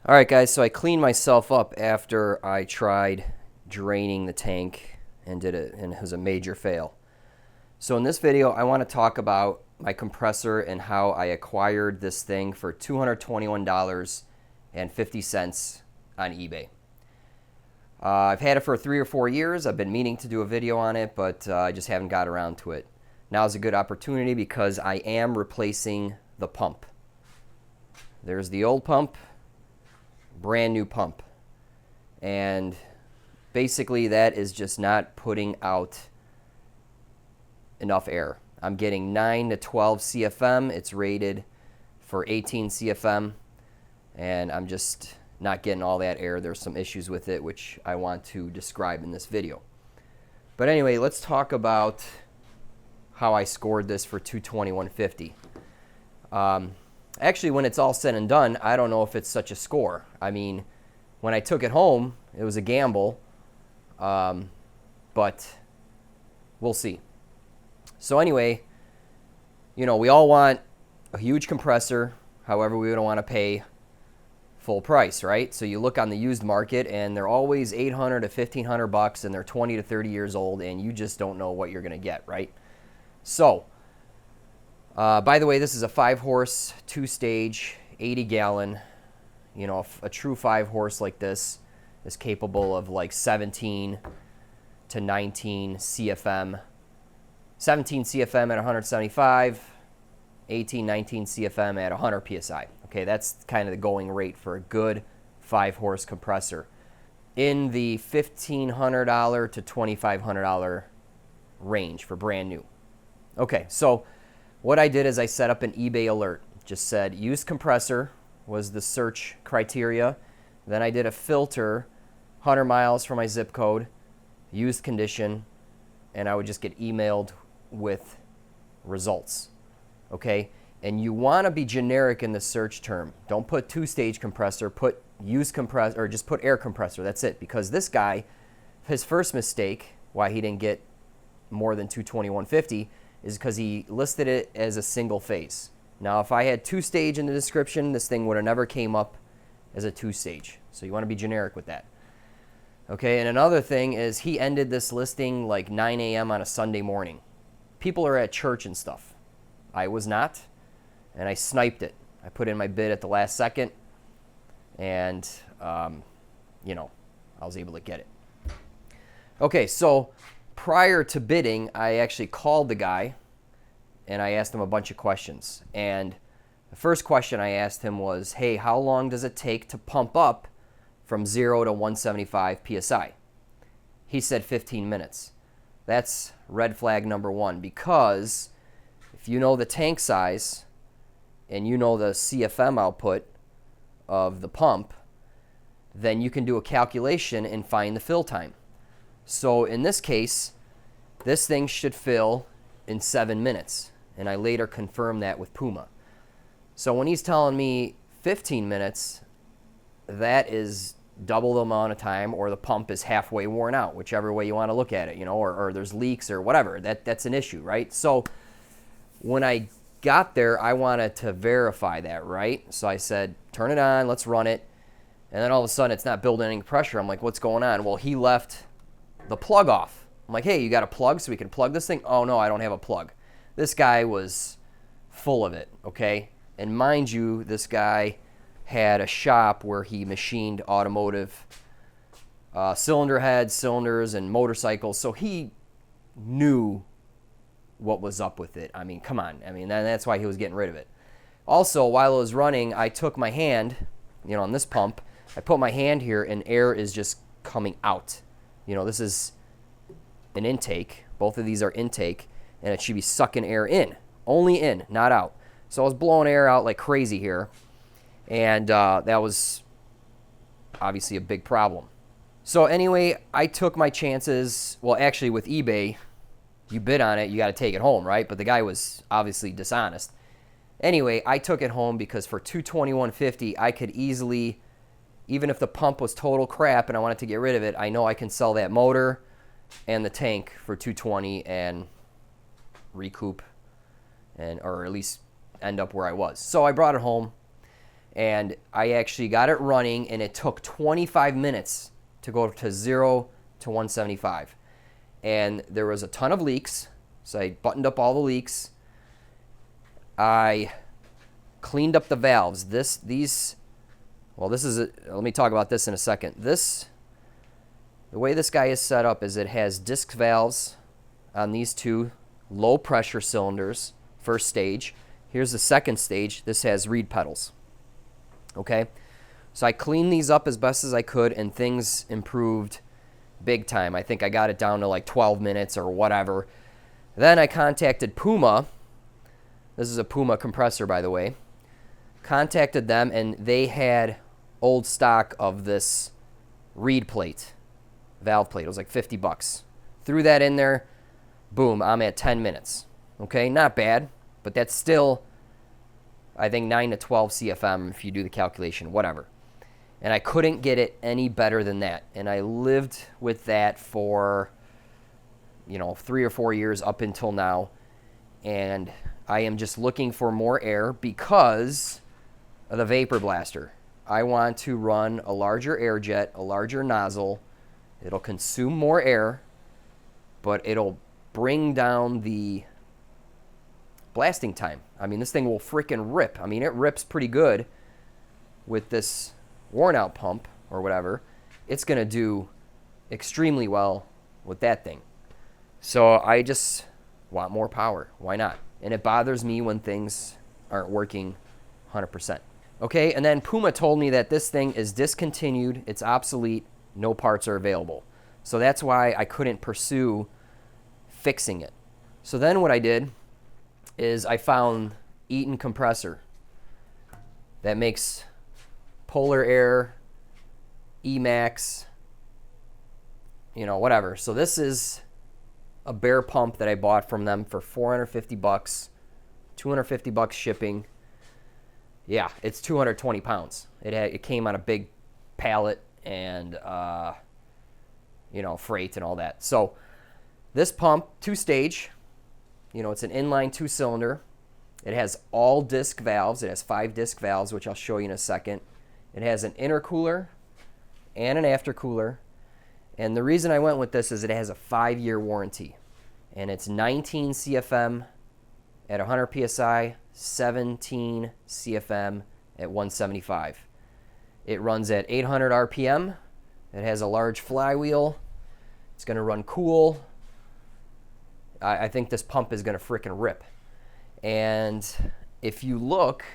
All right, guys, so I cleaned myself up after I tried draining the tank and it was a major fail. So in this video, I want to talk about my compressor and how I acquired this thing for $221.50 on eBay. I've had it for 3 or 4 years. I've been meaning to do a video on it, but I just haven't got around to it. Now is a good opportunity because I am replacing the pump. There's the old pump, brand new pump. And basically that is just not putting out enough air. I'm getting 9 to 12 CFM. It's rated for 18 CFM, and I'm just not getting all that air. There's some issues with it, which I want to describe in this video. But anyway, let's talk about how I scored this for $221.50. Actually, when it's all said and done, I don't know if it's such a score. I mean, when I took it home, it was a gamble, but we'll see. So anyway, you know, we all want a huge compressor. However, we don't want to pay full price, right? So you look on the used market and they're always $800 to $1,500 and they're 20 to 30 years old and you just don't know what you're going to get, right? So, by the way, this is a 5-horse, 2-stage, 80-gallon. You know, a true 5-horse like this is capable of like 17 to 19 CFM. 17 CFM at 175, 18, 19 CFM at 100 PSI. Okay, that's kind of the going rate for a good 5-horse compressor in the $1,500 to $2,500 range for brand new. Okay, so what I did is I set up an eBay alert. Just said used compressor was the search criteria. Then I did a filter, 100 miles from my zip code, used condition, and I would just get emailed with results. Okay, and you want to be generic in the search term. Don't put 2-stage compressor, put used compressor, or just put air compressor. That's it. Because this guy, his first mistake, why he didn't get more than $221.50, is because he listed it as a single phase. Now, if I had 2-stage in the description, this thing would have never came up as a 2-stage. So you want to be generic with that. Okay, and another thing is he ended this listing like 9 a.m. on a Sunday morning. People are at church and stuff. I was not, and I sniped it. I put in my bid at the last second, and, you know, I was able to get it. Okay, so prior to bidding, I actually called the guy, and I asked him a bunch of questions. And the first question I asked him was, hey, how long does it take to pump up from 0 to 175 PSI? He said 15 minutes. That's red flag number 1, because if you know the tank size and you know the CFM output of the pump, then you can do a calculation and find the fill time. So in this case, this thing should fill in 7 minutes, and I later confirmed that with Puma. So when he's telling me 15 minutes, that is double the amount of time, or the pump is halfway worn out, whichever way you want to look at it, you know, or there's leaks or whatever. That's an issue, right? So when I got there, I wanted to verify that, right? So I said, turn it on, let's run it. And then all of a sudden, it's not building any pressure. I'm like, what's going on? Well, he left the plug off. I'm like, hey, you got a plug so we can plug this thing? Oh, no, I don't have a plug. This guy was full of it, okay? And mind you, this guy had a shop where he machined automotive cylinder heads, cylinders, and motorcycles. So he knew what was up with it. I mean, come on. I mean, that's why he was getting rid of it. Also, while it was running, I took my hand, you know, on this pump, I put my hand here and air is just coming out. You know, this is an intake. Both of these are intake, and it should be sucking air in. Only in, not out. So I was blowing air out like crazy here. And that was obviously a big problem. So anyway, I took my chances. Well, actually, with eBay, you bid on it, you got to take it home, right? But the guy was obviously dishonest. Anyway, I took it home because for $221.50, I could easily, even if the pump was total crap and I wanted to get rid of it, I know I can sell that motor and the tank for $220 and recoup, and or at least end up where I was. So I brought it home. And I actually got it running, and it took 25 minutes to go to 0 to 175. And there was a ton of leaks, so I buttoned up all the leaks. I cleaned up the valves. Let me talk about this in a second. The way this guy is set up is it has disc valves on these two low pressure cylinders, first stage. Here's the second stage. This has reed pedals. Okay, so I cleaned these up as best as I could, and things improved big time. I think I got it down to like 12 minutes or whatever. Then I contacted Puma. This is a Puma compressor, by the way. Contacted them, and they had old stock of this reed plate, valve plate. It was like $50. Threw that in there. Boom, I'm at 10 minutes. Okay, not bad, but that's still, I think, 9 to 12 CFM if you do the calculation, whatever. And I couldn't get it any better than that. And I lived with that for, 3 or 4 years up until now. And I am just looking for more air because of the vapor blaster. I want to run a larger air jet, a larger nozzle. It'll consume more air, but it'll bring down the blasting time. I mean, this thing will freaking rip. I mean, it rips pretty good with this worn out pump or whatever. It's going to do extremely well with that thing. So I just want more power. Why not? And it bothers me when things aren't working 100%. Okay, and then Puma told me that this thing is discontinued, it's obsolete, no parts are available. So that's why I couldn't pursue fixing it. So then what I did is I found Eaton compressor that makes Polar Air, Emax, whatever. So this is a bare pump that I bought from them for $450, $250 shipping. Yeah, it's 220 pounds. It came on a big pallet and, freight and all that. So this pump, two-stage, it's an inline two-cylinder. It has all disc valves. It has 5 disc valves, which I'll show you in a second. It has an intercooler and an aftercooler. And the reason I went with this is it has a 5-year warranty. And it's 19 CFM at 100 PSI, 17 CFM at 175. It runs at 800 RPM. It has a large flywheel. It's going to run cool. I think this pump is going to frickin' rip. And if you look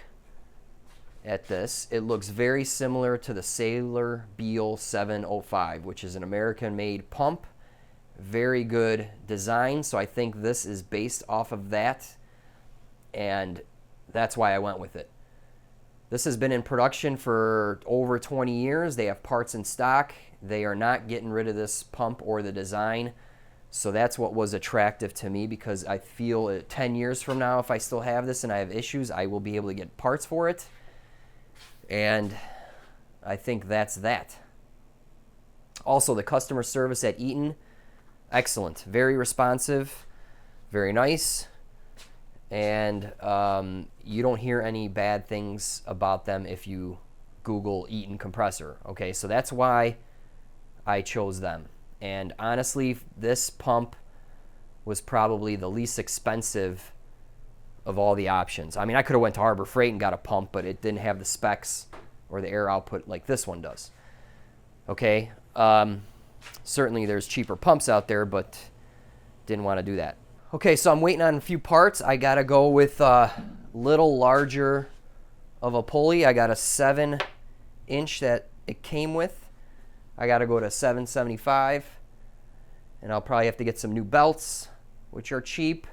at this, it looks very similar to the Sailor Beal 705, which is an American-made pump. Very good design, so I think this is based off of that, and that's why I went with it. This has been in production for over 20 years. They have parts in stock. They are not getting rid of this pump or the design, so that's what was attractive to me, because I feel 10 years from now, if I still have this and I have issues, I will be able to get parts for it, and I think that's that. Also, the customer service at Eaton, excellent, very responsive, very nice, and you don't hear any bad things about them if you Google Eaton compressor. Okay, so that's why I chose them. And honestly, this pump was probably the least expensive of all the options. I mean, I could have went to Harbor Freight and got a pump, but it didn't have the specs or the air output like this one does. Okay, certainly there's cheaper pumps out there, but didn't want to do that. Okay, so I'm waiting on a few parts. I got to go with a little larger of a pulley. I got a 7-inch that it came with. I got to go to 775, and I'll probably have to get some new belts, which are cheap.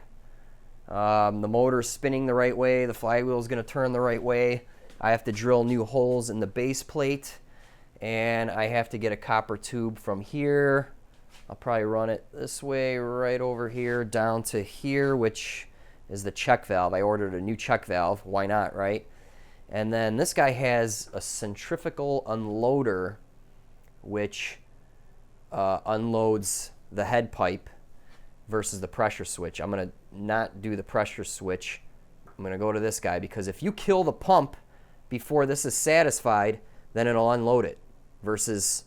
The motor's spinning the right way. The flywheel is going to turn the right way. I have to drill new holes in the base plate, and I have to get a copper tube from here. I'll probably run it this way, right over here, down to here, which is the check valve. I ordered a new check valve. Why not, right? And then this guy has a centrifugal unloader, which unloads the head pipe versus the pressure switch. I'm going to not do the pressure switch. I'm going to go to this guy, because if you kill the pump before this is satisfied, then it'll unload it, versus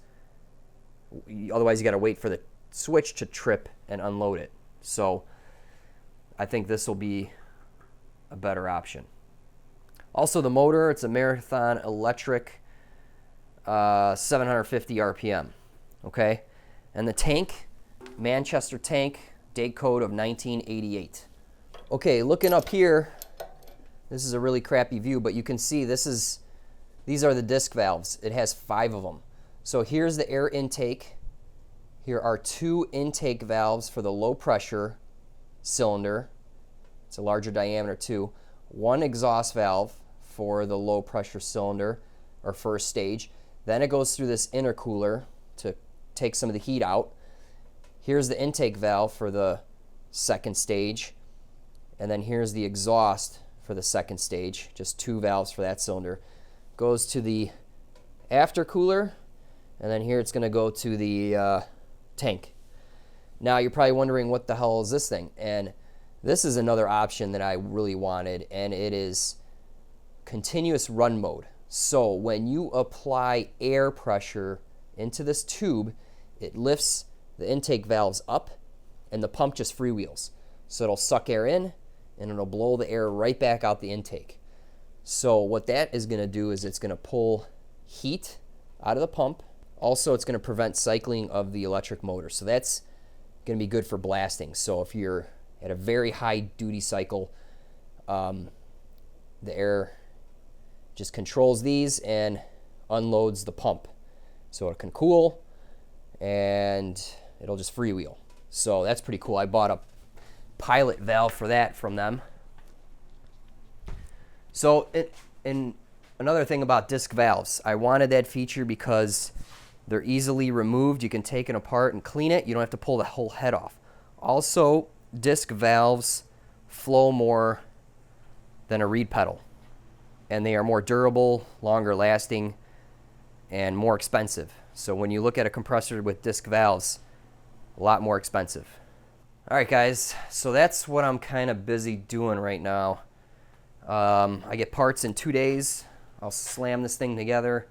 otherwise you got to wait for the switch to trip and unload it. So I think this will be a better option. Also, the motor, it's a Marathon Electric 750 RPM, okay? And the tank, Manchester tank, date code of 1988. Okay, looking up here, this is a really crappy view, but you can see these are the disc valves. It has 5 of them. So here's the air intake. Here are 2 intake valves for the low pressure cylinder. It's a larger diameter too. 1 exhaust valve for the low pressure cylinder, or first stage. Then it goes through this intercooler to take some of the heat out. Here's the intake valve for the second stage. And then here's the exhaust for the second stage. Just 2 valves for that cylinder. Goes to the aftercooler. And then here it's going to go to the tank. Now you're probably wondering, what the hell is this thing? And this is another option that I really wanted, and it is continuous run mode. So when you apply air pressure into this tube, it lifts the intake valves up and the pump just freewheels. So it'll suck air in and it'll blow the air right back out the intake. So what that is going to do is it's going to pull heat out of the pump. Also, it's going to prevent cycling of the electric motor. So that's going to be good for blasting. So if you're at a very high duty cycle, the air just controls these and unloads the pump. So it can cool and it'll just freewheel. So that's pretty cool. I bought a pilot valve for that from them. So and another thing about disc valves, I wanted that feature because they're easily removed. You can take it apart and clean it. You don't have to pull the whole head off. Also, disc valves flow more than a reed pedal, and they are more durable, longer lasting, and more expensive. So when you look at a compressor with disc valves, a lot more expensive. All right, guys, so that's what I'm kind of busy doing right now. I get parts in 2 days. I'll slam this thing together,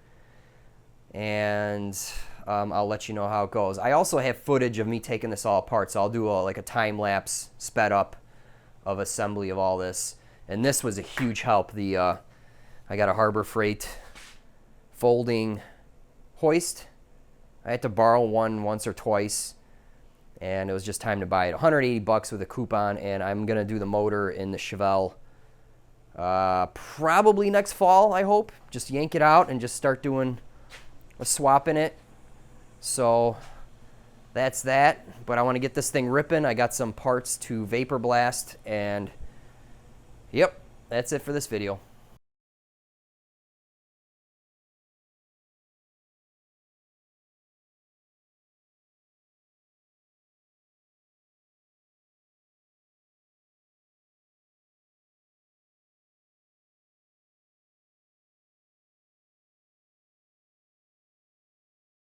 and I'll let you know how it goes. I also have footage of me taking this all apart, so I'll do like a time lapse sped up of assembly of all this. And this was a huge help. I got a Harbor Freight folding hoist. I had to borrow one once or twice, and it was just time to buy it. $180 with a coupon, and I'm gonna do the motor in the Chevelle probably next fall, I hope. Just yank it out and just start doing a swap in it. So that's that. But I want to get this thing ripping. I got some parts to vapor blast, and yep, that's it for this video.